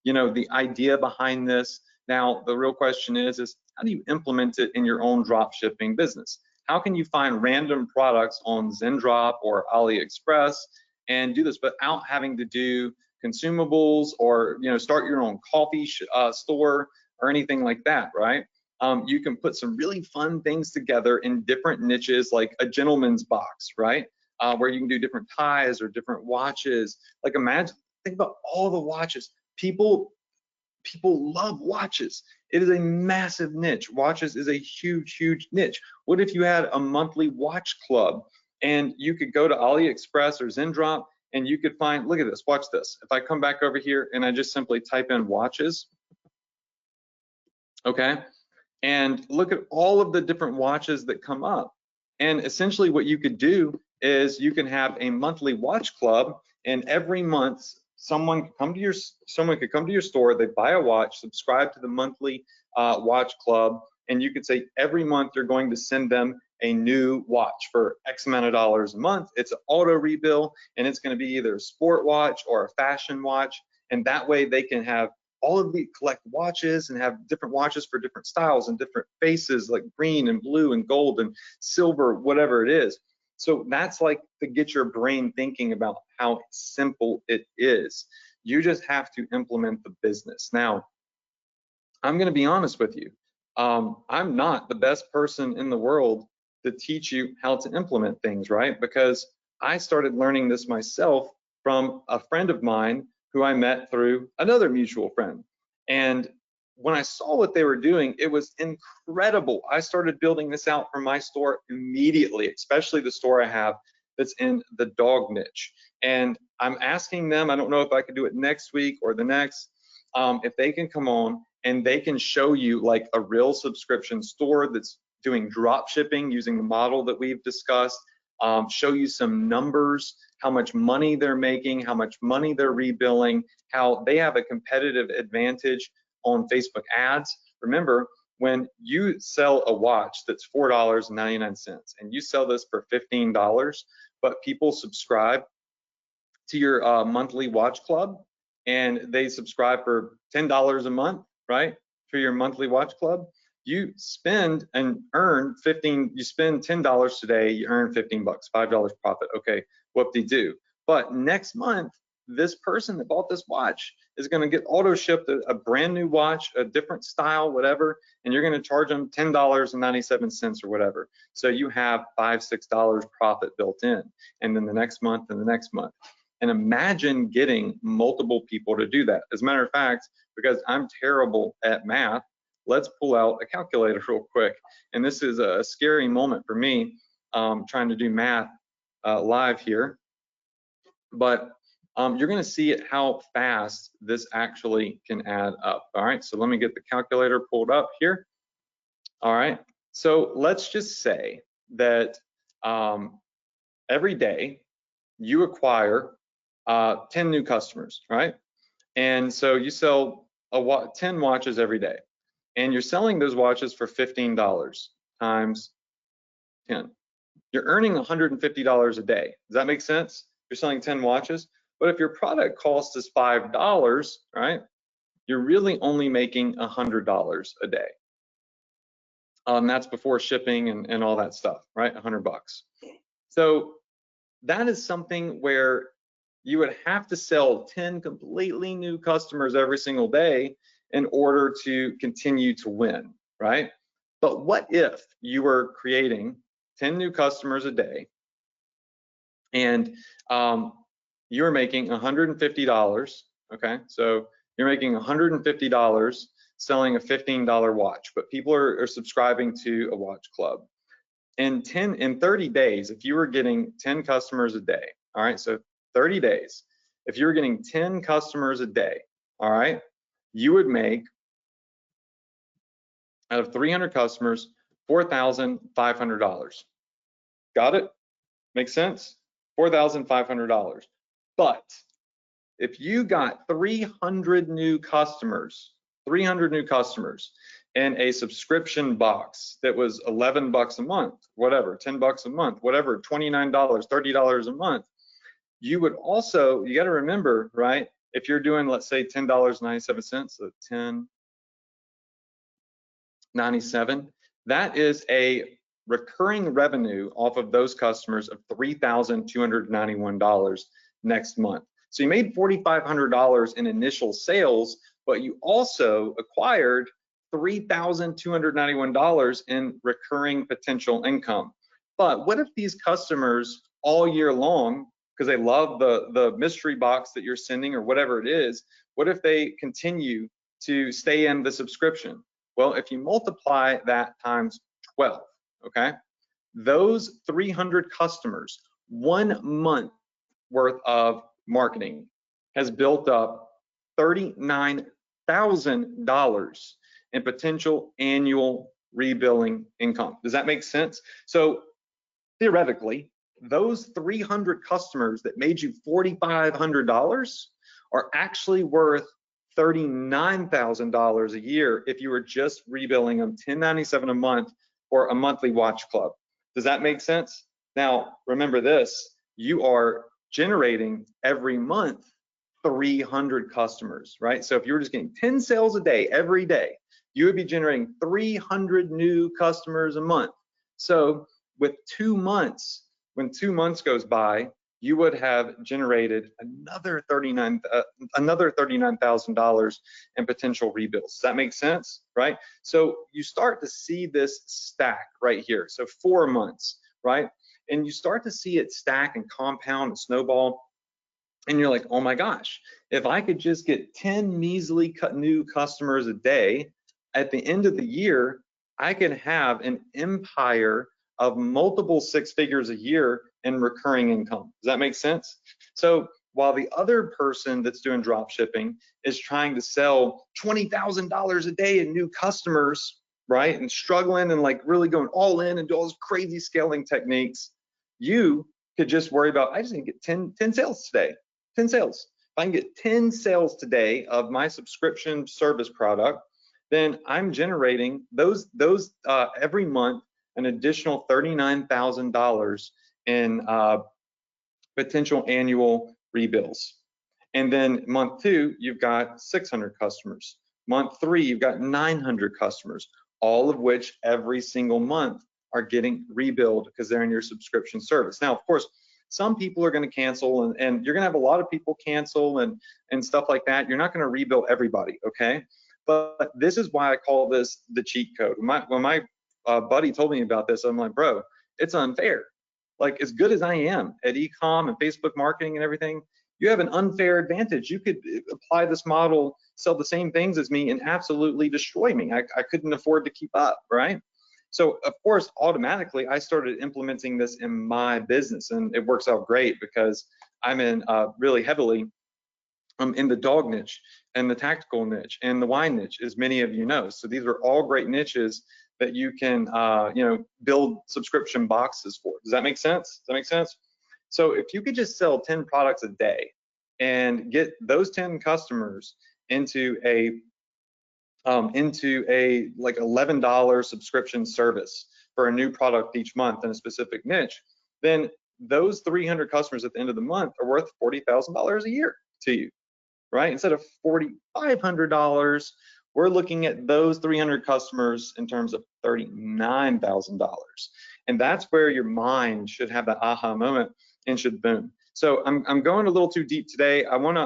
the idea behind this. Now, the real question is how do you implement it in your own drop shipping business? How can you find random products on Zendrop or AliExpress and do this without having to do consumables or start your own coffee store or anything like that, right? You can put some really fun things together in different niches, like a gentleman's box, right? Where you can do different ties or different watches. Like, imagine, think about all the watches. People love watches. It is a massive niche. Watches is a huge, huge niche. What if you had a monthly watch club and you could go to AliExpress or Zendrop and you could find, look at this, watch this. If I come back over here and I just simply type in watches, okay, and look at all of the different watches that come up. And essentially what you could do is you can have a monthly watch club, and every month someone could come to your store, they buy a watch, subscribe to the monthly watch club, and you could say every month you're going to send them a new watch for X amount of dollars a month. It's an auto rebill, and it's going to be either a sport watch or a fashion watch, and that way they can have all of the collect watches and have different watches for different styles and different faces, like green and blue and gold and silver, whatever it is. So that's like to get your brain thinking about how simple it is. You just have to implement the business. Now, I'm going to be honest with you. I'm not the best person in the world to teach you how to implement things, right? Because I started learning this myself from a friend of mine who I met through another mutual friend. And when I saw what they were doing, it was incredible. I started building this out for my store immediately, especially the store I have that's in the dog niche. And I'm asking them, I don't know if I could do it next week or the next, if they can come on and they can show you like a real subscription store that's doing drop shipping using the model that we've discussed, show you some numbers, how much money they're making, how much money they're rebilling, how they have a competitive advantage on Facebook ads. Remember, when you sell a watch that's $4.99 and you sell this for $15, but people subscribe to your monthly watch club and they subscribe for $10 a month, right, for your monthly watch club, you spend and earn you spend $10 today, you earn $15, $5 profit. Okay, whoop-de-doo. But next month, this person that bought this watch is going to get auto shipped a brand new watch, a different style, whatever, and you're going to charge them $10.97 or whatever. So you have $5, $6 profit built in, and then the next month and the next month. And imagine getting multiple people to do that. As a matter of fact, because I'm terrible at math, let's pull out a calculator real quick. And this is a scary moment for me, trying to do math live here. But you're going to see how fast this actually can add up. All right, so let me get the calculator pulled up here. All right, so let's just say that every day you acquire 10 new customers, right? And so you sell 10 watches every day, and you're selling those watches for $15 times 10. You're earning $150 a day. Does that make sense? You're selling 10 watches, but if your product cost is $5, right, you're really only making $100 a day. That's before shipping and all that stuff, right? $100. So that is something where you would have to sell 10 completely new customers every single day in order to continue to win, right? But what if you were creating 10 new customers a day and you're making $150, okay? So you're making $150 selling a $15 watch, but people are subscribing to a watch club. In 30 days, if you were getting 10 customers a day, all right, so 30 days, if you were getting 10 customers a day, all right, you would make, out of 300 customers, $4,500. Got it? Make sense? $4,500. But if you got 300 new customers, in a subscription box that was $11 a month, whatever, $10 a month, whatever, $29, $30 a month, you would also, you got to remember, right? If you're doing, let's say, $10.97, so $10.97, that is a recurring revenue off of those customers of $3,291 next month. So you made $4,500 in initial sales, but you also acquired $3,291 in recurring potential income. But what if these customers all year long, because they love the mystery box that you're sending or whatever it is, what if they continue to stay in the subscription? Well, if you multiply that times 12, okay, those 300 customers, 1 month worth of marketing has built up $39,000 in potential annual rebilling income. Does that make sense? So theoretically, those 300 customers that made you $4,500 are actually worth $39,000 a year if you were just rebilling them $10.97 a month or a monthly watch club. Does that make sense? Now, remember this, you are generating every month 300 customers, right? So if you were just getting 10 sales a day every day, you would be generating 300 new customers a month. So with 2 months, when 2 months goes by, you would have generated another $39,000 in potential rebills. Does that make sense, right? So you start to see this stack right here. So 4 months, right? And you start to see it stack and compound and snowball. And you're like, oh my gosh, if I could just get 10 measly new customers a day, at the end of the year, I can have an empire of multiple 6 figures a year in recurring income. Does that make sense? So while the other person that's doing drop shipping is trying to sell $20,000 a day in new customers, right, and struggling and like really going all in and do all those crazy scaling techniques, you could just worry about, I just need to get 10 sales today, 10 sales. If I can get 10 sales today of my subscription service product, then I'm generating those every month an additional $39,000 in potential annual rebills. And then month 2, you've got 600 customers. Month 3, you've got 900 customers, all of which every single month are getting rebilled because they're in your subscription service. Now, of course, some people are going to cancel, and you're going to have a lot of people cancel and stuff like that. You're not going to rebill everybody, okay? But this is why I call this the cheat code. When my buddy told me about this, I'm like, bro, it's unfair. Like, as good as I am at e-com and Facebook marketing and everything, you have an unfair advantage. You could apply this model, sell the same things as me, and absolutely destroy me. I couldn't afford to keep up, right? So of course, automatically, I started implementing this in my business, and it works out great because I'm in really heavily in the dog niche and the tactical niche and the wine niche, as many of you know. So these are all great niches that you can build subscription boxes for. Does that make sense? Does that make sense? So if you could just sell 10 products a day and get those 10 customers into a like $11 subscription service for a new product each month in a specific niche, then those 300 customers at the end of the month are worth $40,000 a year to you, right? Instead of $4,500, we're looking at those 300 customers in terms of $39,000. And that's where your mind should have that aha moment and should boom. So I'm going a little too deep today. I want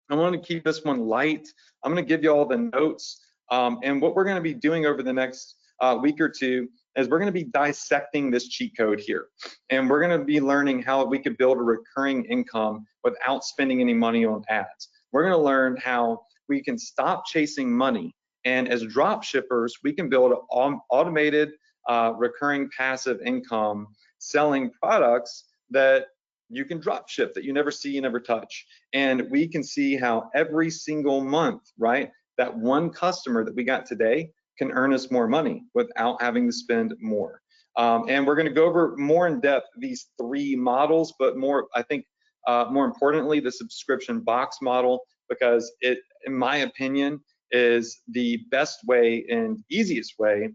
to keep this one light. I'm going to give you all the notes. And what we're going to be doing over the next week or two is we're going to be dissecting this cheat code here. And we're going to be learning how we could build a recurring income without spending any money on ads. We're going to learn how we can stop chasing money. And as drop shippers, we can build an automated recurring passive income selling products that you can drop ship, that you never see, you never touch. And we can see how every single month, right, that one customer that we got today can earn us more money without having to spend more. And we're going to go over more in depth these 3 models, but more, I think more importantly, the subscription box model, because it, in my opinion, is the best way and easiest way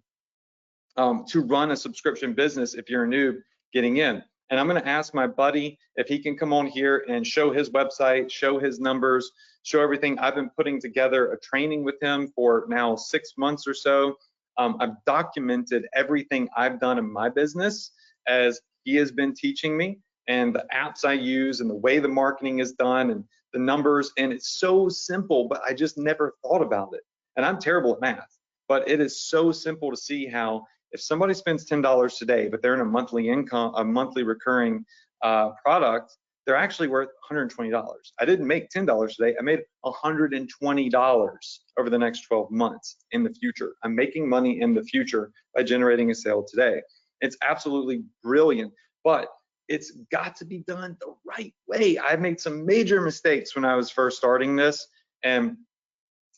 to run a subscription business if you're a noob getting in. And I'm going to ask my buddy if he can come on here and show his website, show his numbers, show everything. I've been putting together a training with him for now 6 months or so. I've documented everything I've done in my business as he has been teaching me, and the apps I use and the way the marketing is done and the numbers. And it's so simple, but I just never thought about it. And I'm terrible at math, but it is so simple to see how if somebody spends $10 today, but they're in a monthly income, a monthly recurring product, they're actually worth $120. I didn't make $10 today. I made $120 over the next 12 months in the future. I'm making money in the future by generating a sale today. It's absolutely brilliant, but it's got to be done the right way. I made some major mistakes when I was first starting this, and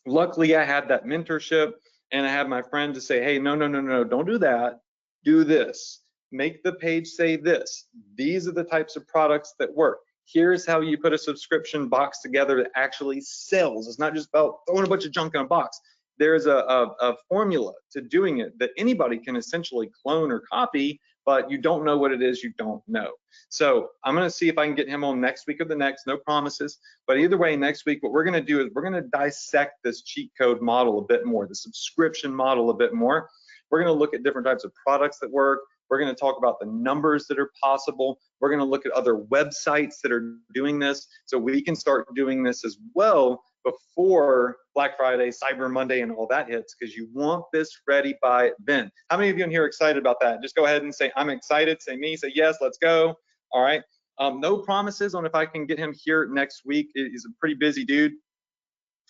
luckily I had that mentorship. And I have my friend to say, hey, no, don't do that. Do this. Make the page say this. These are the types of products that work. Here's how you put a subscription box together that actually sells. It's not just about throwing a bunch of junk in a box. There's a formula to doing it that anybody can essentially clone or copy, but you don't know what it is you don't know. So I'm going to see if I can get him on next week or the next, no promises. But either way, next week, what we're going to do is we're going to dissect this cheat code model a bit more, the subscription model a bit more. We're going to look at different types of products that work. We're going to talk about the numbers that are possible. We're going to look at other websites that are doing this so we can start doing this as well before Black Friday, Cyber Monday, and all that hits, because you want this ready by then. How many of you in here are excited about that? Just go ahead and say, I'm excited. Say me, say yes, let's go. All right. No promises on if I can get him here next week. He's a pretty busy dude,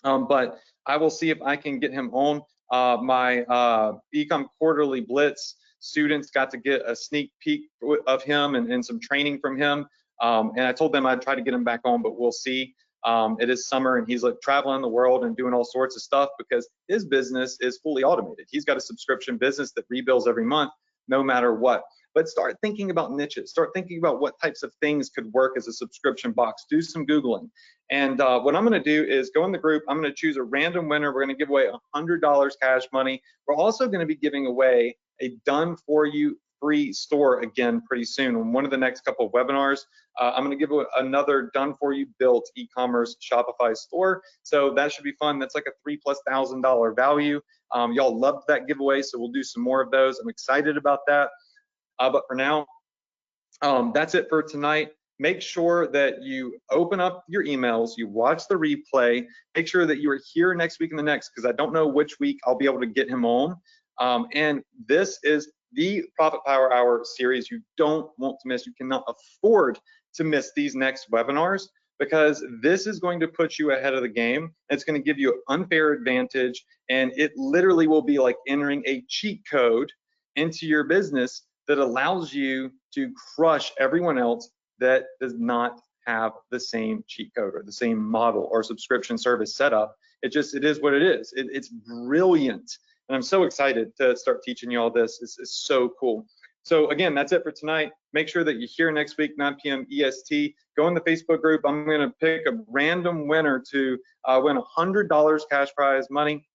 but I will see if I can get him on. My Ecom Quarterly Blitz students got to get a sneak peek of him and some training from him. And I told them I'd try to get him back on, but we'll see. It is summer and he's like traveling the world and doing all sorts of stuff because his business is fully automated. He's got a subscription business that rebills every month, no matter what. But start thinking about niches. Start thinking about what types of things could work as a subscription box. Do some Googling. And what I'm going to do is go in the group. I'm going to choose a random winner. We're going to give away $100 cash money. We're also going to be giving away a done-for-you free store again pretty soon. On one of the next couple of webinars, I'm going to give another done-for-you built e-commerce Shopify store. So that should be fun. That's like a $3,000+ value. Y'all loved that giveaway, so we'll do some more of those. I'm excited about that. But for now, that's it for tonight. Make sure that you open up your emails, you watch the replay, make sure that you are here next week and the next, because I don't know which week I'll be able to get him on. And this is the Profit Power Hour series you don't want to miss. You cannot afford to miss these next webinars, because this is going to put you ahead of the game. It's going to give you an unfair advantage, and it literally will be like entering a cheat code into your business that allows you to crush everyone else that does not have the same cheat code or the same model or subscription service setup. It is what it is. It's brilliant. And I'm so excited to start teaching you all this. It's so cool. So again, that's it for tonight. Make sure that you're here next week, 9 p.m. EST. Go in the Facebook group. I'm going to pick a random winner to win $100 cash prize money.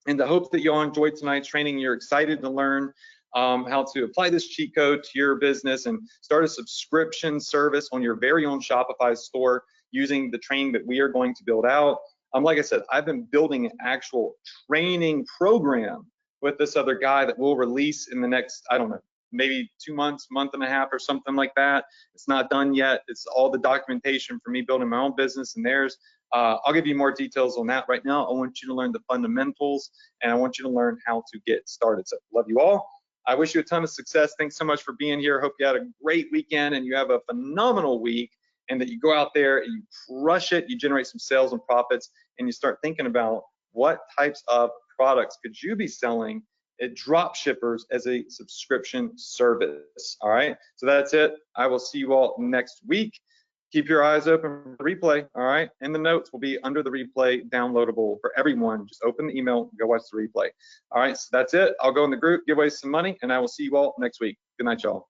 In the hopes that you all enjoyed tonight's training, you're excited to learn how to apply this cheat code to your business and start a subscription service on your very own Shopify store using the training that we are going to build out. Like I said, I've been building an actual training program with this other guy that we'll release in the next, I don't know, maybe 2 months, month and a half or something like that. It's not done yet. It's all the documentation for me building my own business and theirs. I'll give you more details on that. Right now, I want you to learn the fundamentals and I want you to learn how to get started. So love you all. I wish you a ton of success. Thanks so much for being here. Hope you had a great weekend and you have a phenomenal week, and that you go out there and you crush it, you generate some sales and profits, and you start thinking about what types of products could you be selling at drop shippers as a subscription service. All right, so that's it. I will see you all next week. Keep your eyes open for the replay. All right, and the notes will be under the replay, downloadable for everyone. Just open the email, go watch the replay. All right, so that's it. I'll go in the group, give away some money, and I will see you all next week. Good night, y'all.